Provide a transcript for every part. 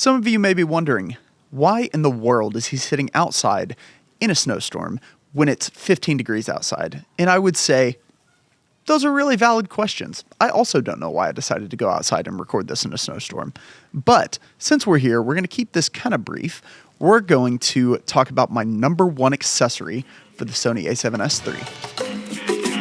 Some of you may be wondering, why in the world is he sitting outside in a snowstorm when it's 15 degrees outside? And I would say, those are really valid questions. I also don't know why I decided to go outside and record this in a snowstorm. But since we're here, we're going to keep this kind of brief. We're going to talk about my number one accessory for the Sony A7S III.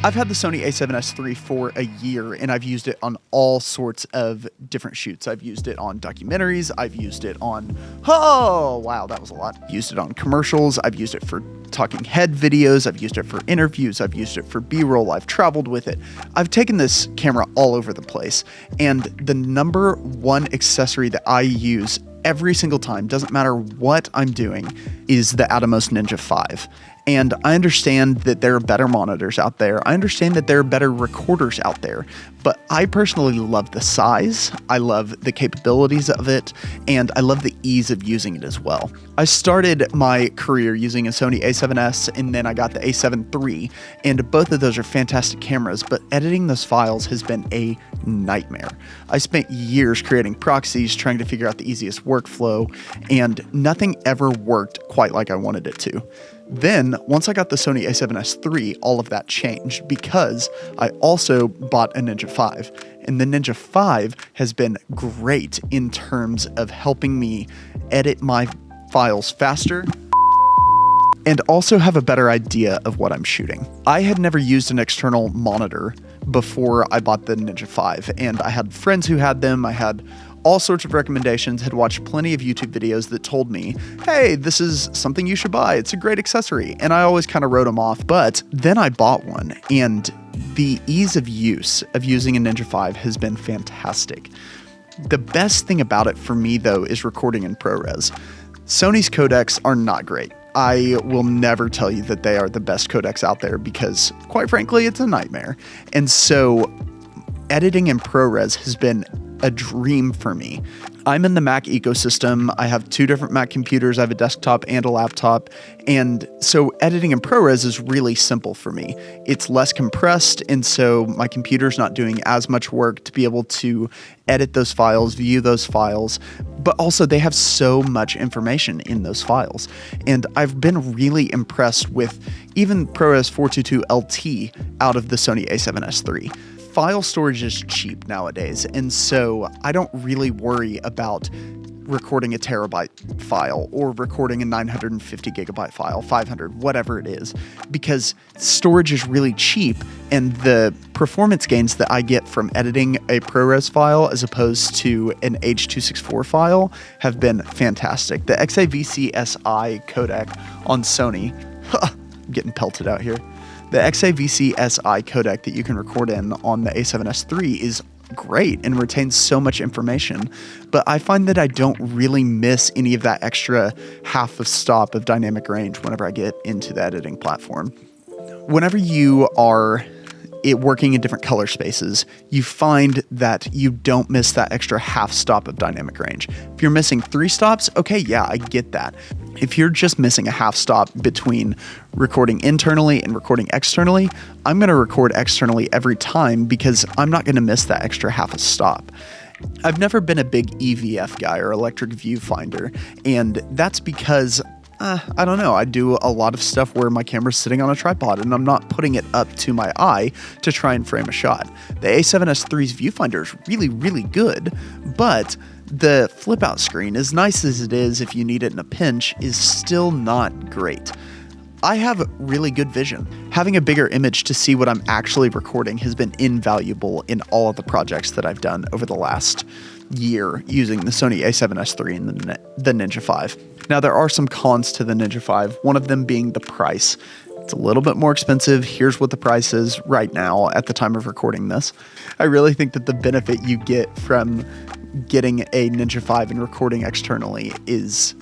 I've had the Sony A7S III for a year, and I've used it on all sorts of different shoots. I've used it on documentaries. I've used it on, oh, wow, that was a lot. Used it on commercials. I've used it for talking head videos. I've used it for interviews. I've used it for B-roll. I've traveled with it. I've taken this camera all over the place, and the number one accessory that I use every single time, doesn't matter what I'm doing, is the Atomos Ninja V. And I understand that there are better monitors out there. I understand that there are better recorders out there, but I personally love the size. I love the capabilities of it, and I love the ease of using it as well. I started my career using a Sony A7S, and then I got the A7 III, and both of those are fantastic cameras, but editing those files has been a nightmare. I spent years creating proxies, trying to figure out the easiest workflow, and nothing ever worked quite like I wanted it to. Then, once I got the Sony A7S III, all of that changed because I also bought a Ninja V. And the Ninja V has been great in terms of helping me edit my files faster and also have a better idea of what I'm shooting. I had never used an external monitor before I bought the Ninja V, and I had friends who had them. I had all sorts of recommendations, had watched plenty of YouTube videos that told me, hey, this is something you should buy. It's a great accessory. And I always kind of wrote them off. But then I bought one, and the ease of use of using a Ninja V has been fantastic. The best thing about it for me, though, is recording in ProRes. Sony's codecs are not great. I will never tell you that they are the best codecs out there because, quite frankly, it's a nightmare. And so editing in ProRes has been a dream for me. I'm in the Mac ecosystem. I have two different Mac computers. I have a desktop and a laptop. And so editing in ProRes is really simple for me. It's less compressed, and so my computer's not doing as much work to be able to edit those files, view those files, but also they have so much information in those files. And I've been really impressed with even ProRes 422 LT out of the Sony A7S III. File storage is cheap nowadays, and so I don't really worry about recording a terabyte file or recording a 950 gigabyte file, 500, whatever it is, because storage is really cheap, and the performance gains that I get from editing a ProRes file as opposed to an H.264 file have been fantastic. The XAVC-SI codec on Sony, I'm getting pelted out here. The XAVC-SI codec that you can record in on the A7S III is great and retains so much information, but I find that I don't really miss any of that extra half of stop of dynamic range whenever I get into the editing platform. Whenever you are working in different color spaces, you find that you don't miss that extra half stop of dynamic range. If you're missing 3 stops, okay, yeah, I get that. If you're just missing a half stop between recording internally and recording externally, I'm going to record externally every time because I'm not going to miss that extra half a stop. I've never been a big EVF guy or electric viewfinder, and that's because I don't know. I do a lot of stuff where my camera's sitting on a tripod and I'm not putting it up to my eye to try and frame a shot. The A7S III's viewfinder is really, really good, but the flip out screen, as nice as it is if you need it in a pinch, is still not great. I have really good vision. Having a bigger image to see what I'm actually recording has been invaluable in all of the projects that I've done over the last year using the Sony A7S III and the Ninja V. Now, there are some cons to the Ninja V, one of them being the price. It's a little bit more expensive. Here's what the price is right now at the time of recording this. I really think that the benefit you get from getting a Ninja V and recording externally is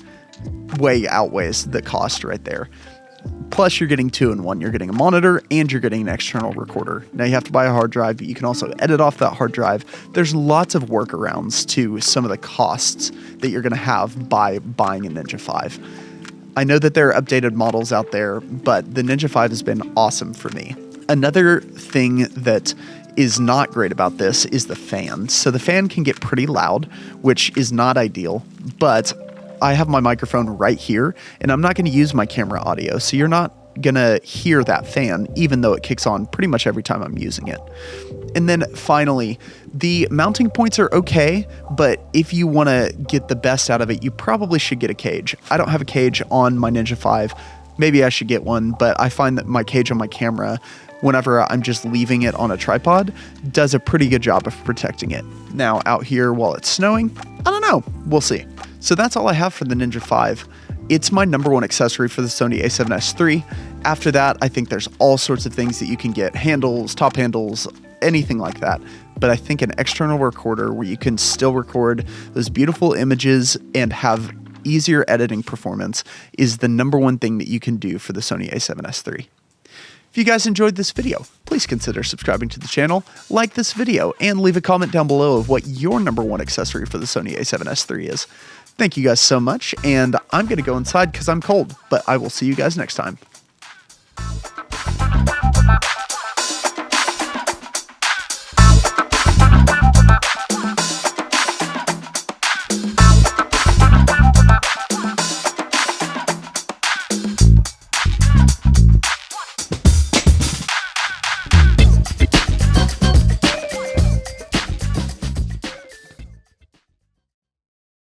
way outweighs the cost right there. Plus, you're getting 2-in-1. You're getting a monitor and you're getting an external recorder. Now, you have to buy a hard drive, but you can also edit off that hard drive. There's lots of workarounds to some of the costs that you're going to have by buying a Ninja V. I know that there are updated models out there, but the Ninja V has been awesome for me. Another thing that is not great about this is the fan. So the fan can get pretty loud, which is not ideal, but I have my microphone right here, and I'm not going to use my camera audio, so you're not going to hear that fan, even though it kicks on pretty much every time I'm using it. And then finally, the mounting points are okay, but if you want to get the best out of it, you probably should get a cage. I don't have a cage on my Ninja V. Maybe I should get one, but I find that my cage on my camera, whenever I'm just leaving it on a tripod, does a pretty good job of protecting it. Now, out here while it's snowing, I don't know. We'll see. So that's all I have for the Ninja V. It's my #1 accessory for the Sony A7S III. After that, I think there's all sorts of things that you can get. Handles, top handles, anything like that. But I think an external recorder where you can still record those beautiful images and have easier editing performance is the #1 thing that you can do for the Sony A7S III. If you guys enjoyed this video, please consider subscribing to the channel, like this video, and leave a comment down below of what your #1 accessory for the Sony A7S III is. Thank you guys so much, and I'm going to go inside because I'm cold, but I will see you guys next time.